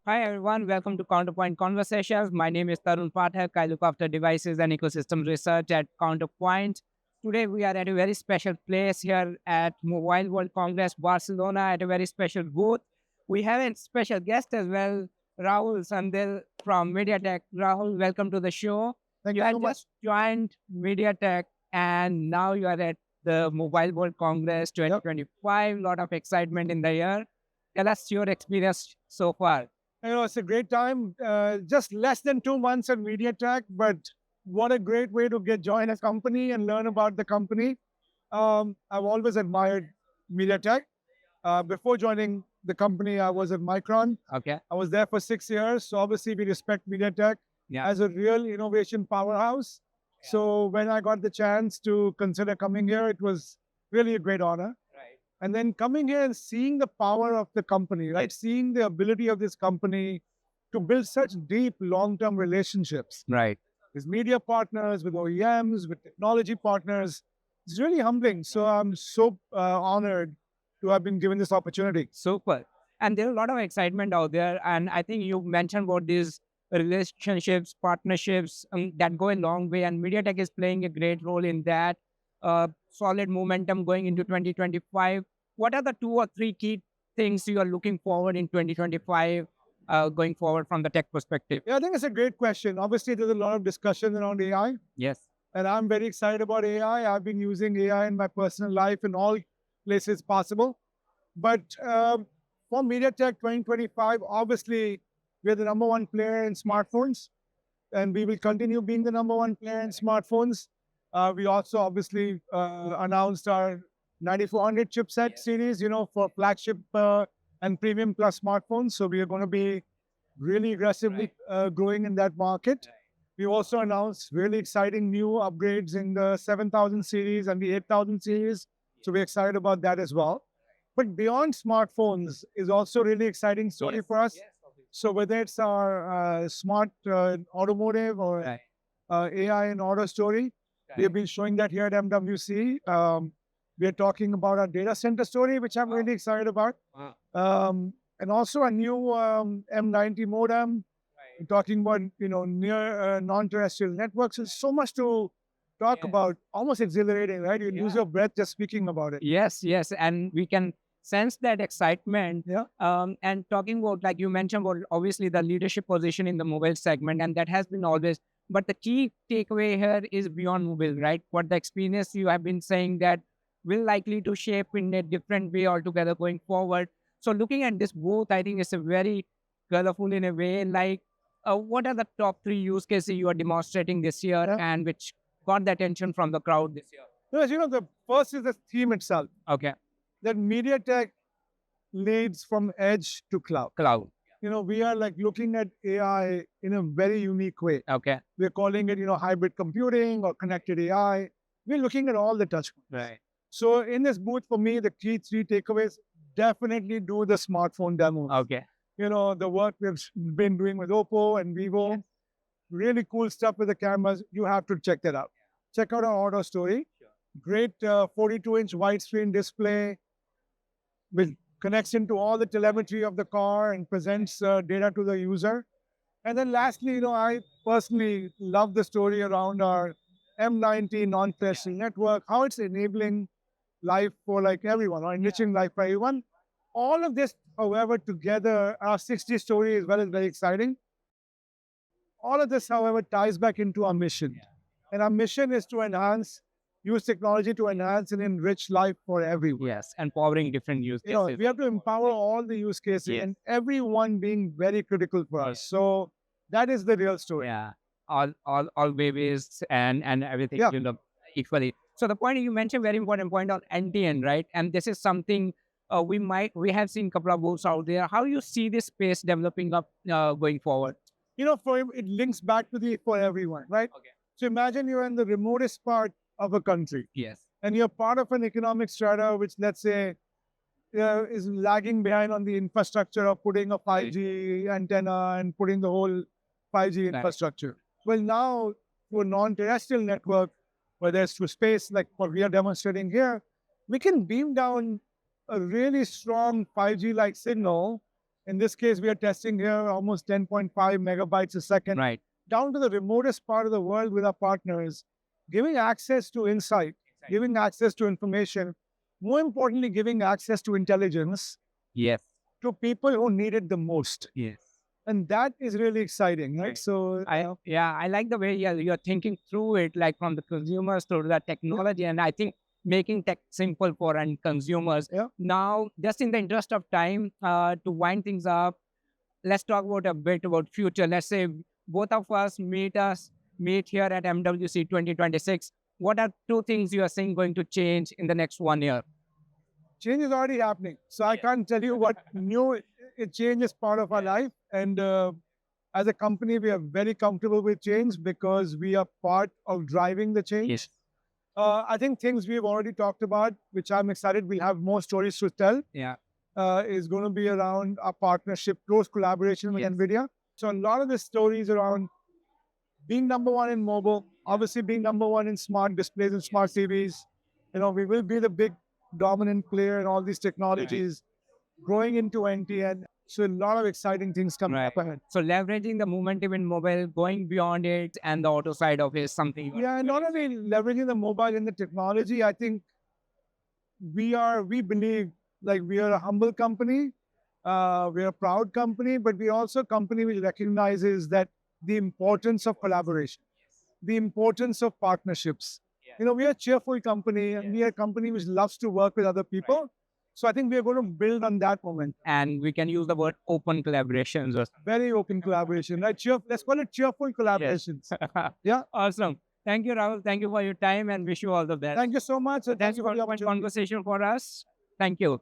Hi everyone, welcome to Counterpoint Conversations. My name is Tarun Pathak. I look after devices and ecosystem research at Counterpoint. Today we are at a very special place here at Mobile World Congress Barcelona at a very special booth. We have a special guest as well, Rahul Sandil from MediaTek. Rahul, welcome to the show. Thank You you had so much. just joined MediaTek and now you are at the Mobile World Congress 2025. Lot of excitement in the year. Tell us your experience so far. It's a great time. Just less than 2 months at MediaTek, but what a great way to join a company and learn about the company. I've always admired MediaTek. Before joining the company, I was at Micron. Okay. I was there for 6 years. So obviously, we respect MediaTek as a real innovation powerhouse. So when I got the chance to consider coming here, it was really a great honor. And then coming here and seeing the power of the company, right? Seeing the ability of this company to build such deep long-term relationships Right. with media partners, with OEMs, with technology partners. It's really humbling. So I'm so honored to have been given this opportunity. Super. And there's a lot of excitement out there. And I think you mentioned about these relationships, partnerships that go a long way. And MediaTek is playing a great role in that. Solid momentum going into 2025. What are the 2 or 3 key things you are looking forward in 2025 going forward from the tech perspective? Yeah, I think it's a great question. Obviously, there's a lot of discussion around AI. Yes. And I'm very excited about AI. I've been using AI in my personal life in all places possible. But for MediaTek 2025, obviously, we're the number one player in smartphones. And we will continue being the number one player in smartphones. We also obviously announced our 9400 chipset series, for flagship and premium plus smartphones. So we are going to be really aggressively growing in that market. We also announced really exciting new upgrades in the 7000 series and the 8000 series. So we're excited about that as well. But beyond smartphones is also really exciting story for us. So whether it's our smart automotive or AI and auto story, we have been showing that here at MWC. We are talking about our data center story, which I'm really excited about. And also a new M90 modem. We're talking about, near non-terrestrial networks. There's so much to talk about, almost exhilarating, right? You lose your breath just speaking about it. Yes. And we can sense that excitement. Yeah. And talking about, like you mentioned, about obviously the leadership position in the mobile segment, and that has been always. But the key takeaway here is beyond mobile, right? What the experience you have been saying that will likely to shape in a different way altogether going forward. So looking at this booth, I think it's a very colorful in a way. Like, what are the top 3 use cases you are demonstrating this year and which got the attention from the crowd this year? The first is the theme itself. Okay. That MediaTek leads from edge to cloud. We are like looking at AI in a very unique way. Okay. We're calling it, hybrid computing or connected AI. We're looking at all the touch points. Right. So in this booth, for me, the key 3 takeaways, definitely do the smartphone demos. Okay. The work we've been doing with Oppo and Vivo, really cool stuff with the cameras. You have to check that out. Check out our auto story. Great 42-inch widescreen display with connects into all the telemetry of the car and presents data to the user. And then lastly, I personally love the story around our M90 non-terrestrial network, how it's enabling life for like everyone or enriching life for everyone. All of this, however, together, our 60 story as well is very exciting. All of this, however, ties back into our mission. And our mission is to use technology to enhance and enrich life for everyone. Yes, empowering different use cases. We have to empower all the use cases and everyone being very critical for us. So that is the real story. Yeah, all babies and everything, equally. So the point you mentioned, very important point on end-to-end, right? And this is something we have seen a couple of booths out there. How you see this space developing up going forward? It links back to for everyone, right? Okay. So imagine you're in the remotest part of a country. Yes. And you're part of an economic strata, which let's say is lagging behind on the infrastructure of putting a 5G antenna and putting the whole 5G infrastructure. Well, now to a non-terrestrial network, whether it's through space, like what we are demonstrating here, we can beam down a really strong 5G-like signal. In this case, we are testing here almost 10.5 megabytes a second, Right. down to the remotest part of the world with our partners, giving access to insight, giving access to information, more importantly, giving access to intelligence Yes. to people who need it the most. Yes. And that is really exciting, right? Right. So, I like the way you're thinking through it, like from the consumers to the technology, and I think making tech simple for end consumers. Yeah. Now, just in the interest of time, to wind things up, let's talk about a bit about future. Let's say both of us meet here at MWC 2026. What are two things you are seeing going to change in the next 1 year? change is already happening. So I can't tell you what new change is part of our life. And as a company, we are very comfortable with change because we are part of driving the change. Yes. I think things we've already talked about, which I'm excited, we'll have more stories to tell, Yeah. is going to be around our partnership, close collaboration with NVIDIA. So a lot of the stories around being number one in mobile, obviously being number one in smart displays and smart TVs. We will be the big dominant player in all these technologies, growing into NTN. So a lot of exciting things coming up ahead. So leveraging the momentum in mobile, going beyond it, and the auto side of it is something. Yeah, and not only leveraging the mobile and the technology, I think we believe like we are a humble company, we are a proud company, but we also a company which recognizes that the importance of collaboration, the importance of partnerships. We are a cheerful company, and we are a company which loves to work with other people. So I think we are going to build on that moment. And we can use the word open collaborations. Very open collaboration, right? Let's call it cheerful collaborations. Yeah. Awesome. Thank you, Rahul. Thank you for your time and wish you all the best. Thank you so much. Thank you for the conversation for us. Thank you.